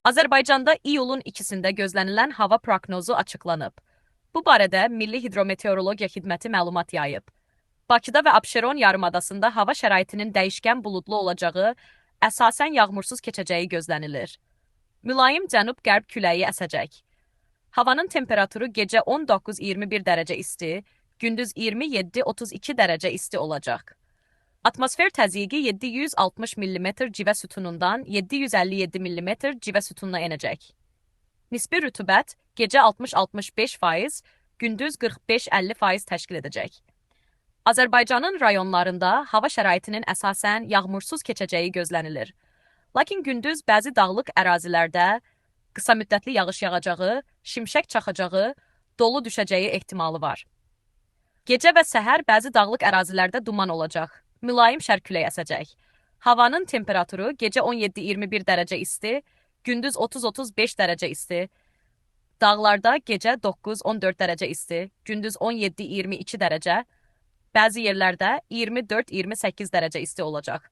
Azərbaycanda iyulun 2-sində gözlənilən hava proqnozu açıqlanıb. Bu barədə Milli Hidrometeorologiya Xidməti məlumat yayıb. Bakıda və Abşeron yarımadasında hava şəraitinin dəyişkən buludlu olacağı, əsasən yağmursuz keçəcəyi gözlənilir. Mülayim cənub-qərb küləyi əsəcək. Havanın temperaturu gecə 19-21 dərəcə isti, gündüz 27-32 dərəcə isti olacaq. Atmosfer təzyiqi 760 mm civə sütunundan 757 mm civə sütununa enəcək. Nisbi rütubət gecə 60-65%, gündüz 45-50% təşkil edəcək. Azərbaycanın rayonlarında hava şəraitinin əsasən yağmursuz keçəcəyi gözlənilir. Lakin gündüz bəzi dağlıq ərazilərdə qısa müddətli yağış yağacağı, şimşək çaxacağı, dolu düşəcəyi ehtimalı var. Gecə və səhər bəzi dağlıq ərazilərdə duman olacaq. Mülayim şərq küləyi əsəcək. Havanın temperaturu gecə 17-21 dərəcə isti, gündüz 30-35 dərəcə isti. Dağlarda gecə 9-14 dərəcə isti, gündüz 17-22 dərəcə. Bəzi yerlərdə 24-28 dərəcə isti olacaq.